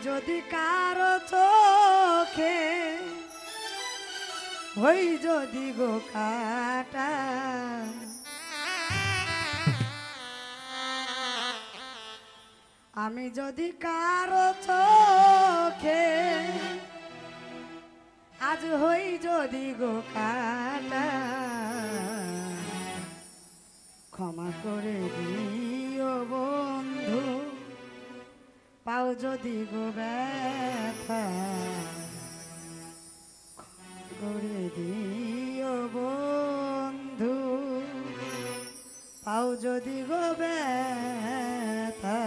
যদি কারো চোখে হই যদি গো কাটা, আমি যদি কারো চোখে আজ হই যদি গো কাটা, ক্ষমা করে দিও বন্ধু, পাও যদি গো ব্যথা, করে দিও বন্ধু, পাও যদি গো ব্যথা।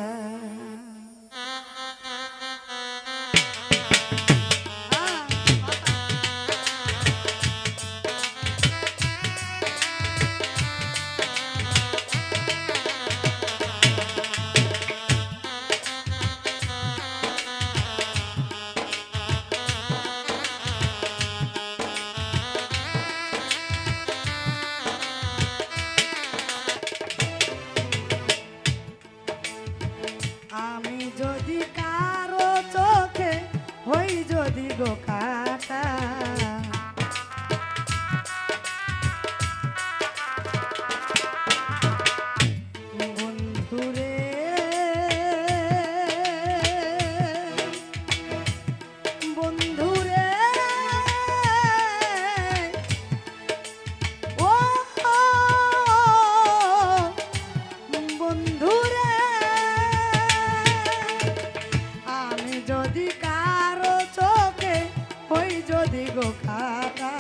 আমি যদি কারো চোখে হই যদি গো কাটা, বন্ধুরে বন্ধুরে ও বন্ধুরে, আমি যদি কারো চোখে হই যদি গো কাটা,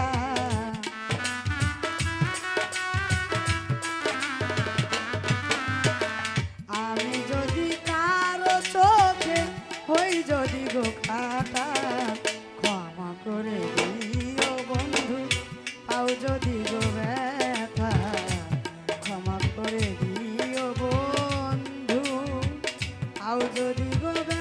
আমি যদি কারো চোখে হই যদি গো কাটা, ক্ষমা করে দিও বন্ধু, পাও যদি গো ব্যথা, ক্ষমা করে দিও বন্ধু, পাও যদি গো ব্যথা।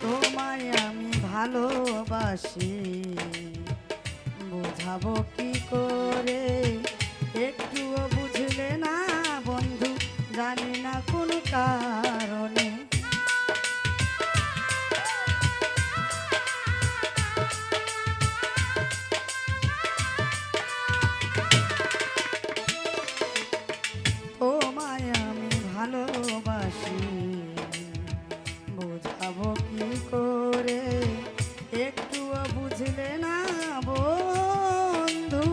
তোমায় আমি ভালোবাসি, বোঝাবো কি করে, একটুও বুঝলে না বন্ধু, জানি না কোন কারণে। তোমায় আমি ভালোবাসি, বোঝাবো কি করে, একটুও বুঝলে না বন্ধু,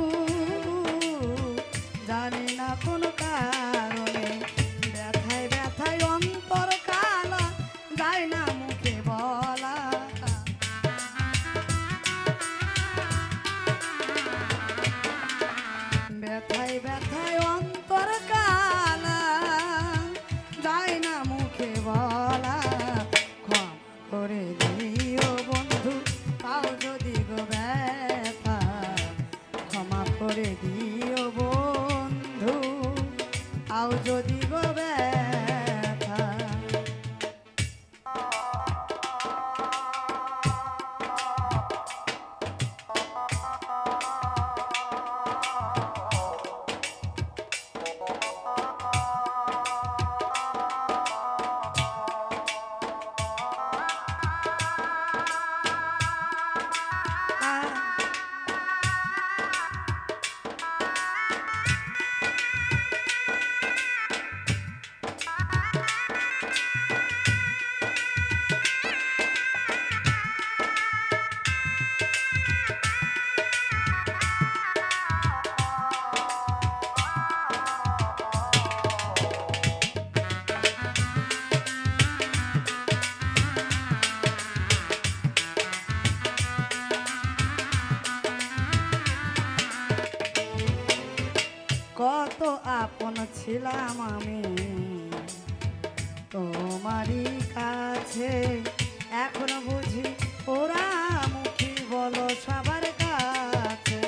জানি না কোন কারণে, ব্যথায় ব্যথায় অন্ধ আপন ছিলাম আমি তোমারই কাছে, এখন বুঝি ওরা মুখী বলো সবার কাছে।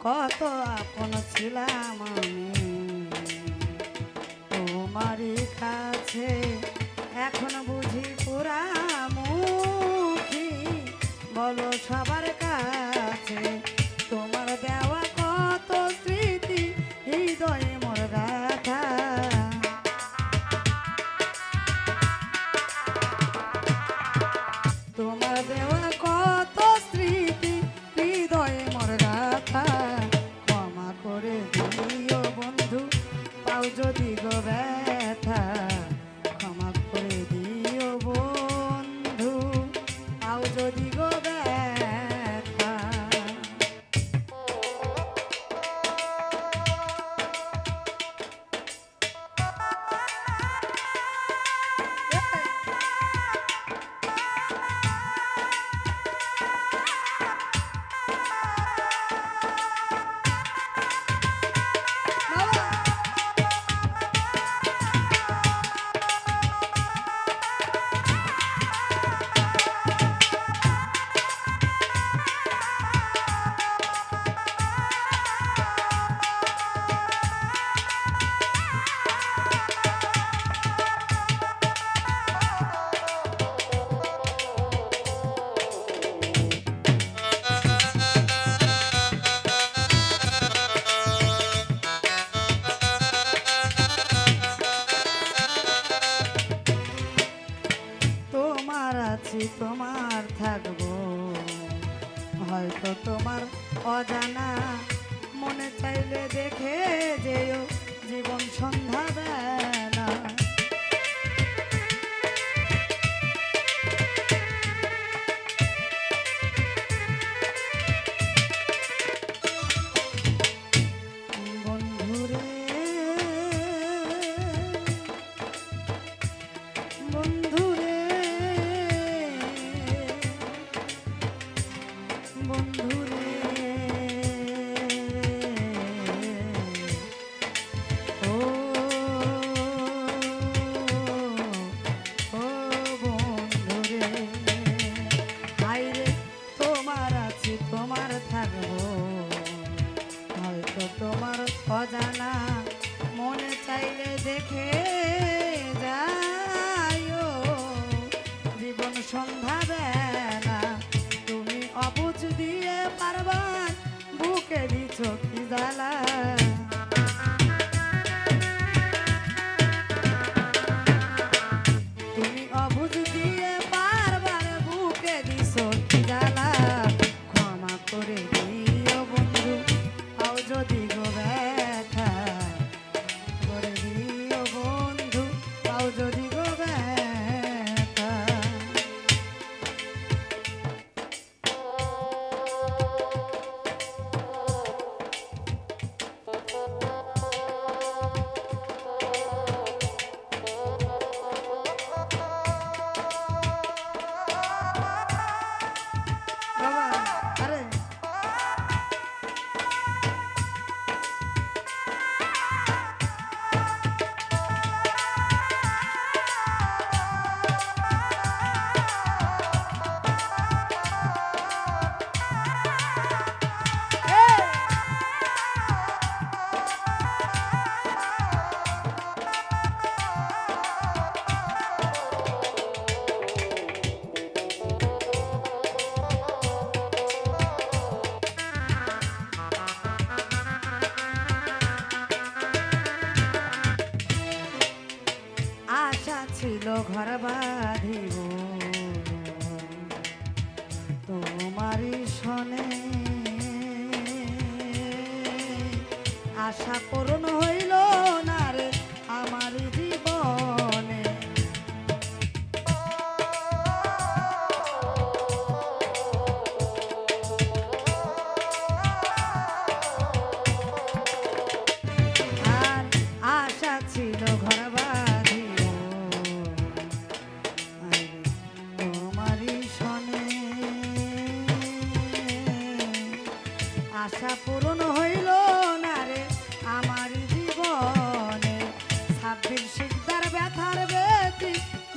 কত আপন ছিলাম আমি তোমারই কাছে, এখন বুঝি পুরা মুখী বলো সবার কাছে। তোমার দেওয়া কত স্মৃতি হৃদয়ে মোর গাথা, তোমার দেওয়া কত স্মৃতি হৃদয়ে মোর গাথা। ক্ষমা করে দিও বন্ধু পাও যদি গো ব্যথা, ক্ষমা করে দিও বন্ধু পাও যদি গো ব্যথা। তোমার আছি তোমার থাকবো, হয়তো তোমার অজানা, মনে চাইলে দেখে যেও জীবন সন্ধ্যা বেলা। বন্ধুরে বন্ধুরে বন্ধুরে ও ও বন্ধুরে, হায়রে তোমার আছি তোমার থাকবো, হয়তো তোমার অজানা, মনে চাইলে দেখে যাইও জীবন সন্ধ্যা বেলা। তুমি অবুঝ দিয়ে পারবার বুকে দিছ কি জ্বালা, তুমি অবুঝ দিয়ে পারবার বুকে দিছ কি জ্বালা। ক্ষমা করে দিও বন্ধু আও যদি গো ব্যথা, করে দিও বন্ধু আও যদি গো ব্যথা। বাবা আরে আশা ছিল ঘর বাঁধিব তোমারই শনে, আশা পূরণ হইল না রে আমার জীবনে। আর আশা ছিল ঘর বাঁধিব হইল না রে আমার জীবনে, ছাব্বির শিকদার ব্যথার বেতি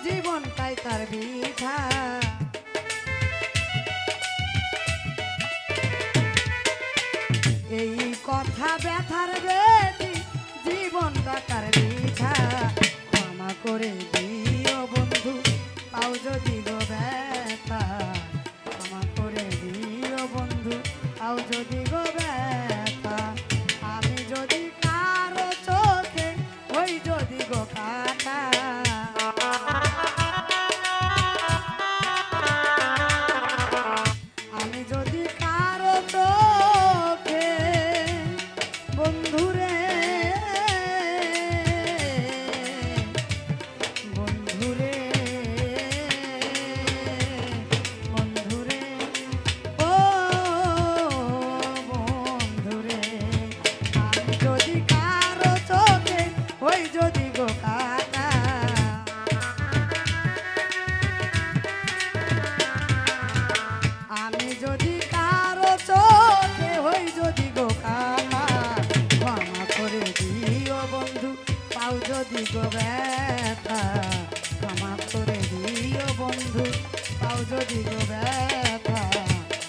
জীবনটাই তার বিধা। এই কথা ব্যথার বেতি জীবনটা তার বিধা। ক্ষমা করে দিও বন্ধু পাও যদি গো ব্যথা, ক্ষমা করে দিও বন্ধু পাও যদি গো ব্যথা। আমি যদি কারো চোখে হই যদি গো কাটা, আমি যদি কারো চোখে বন্ধুরে বন্ধুরে বন্ধুরে ও বন্ধুরে, আমি যদি কারো চোখে হই যদি গো কাটা, আমি যদি কারো চোখে হই যদি গো কাটা, ক্ষমা করে দিও বন্ধু পাও যদি গো ব্যথা, ক্ষমা করে দিও বন্ধু পাও যদি গো ব্যথা,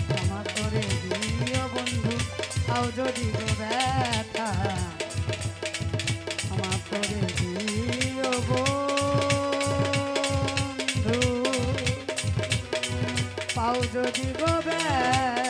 ক্ষমা করে দিও বন্ধু পাও যদি গো ব্যথা, ক্ষমা করে দিও বন্ধু পাও যদি গো ব্যথা।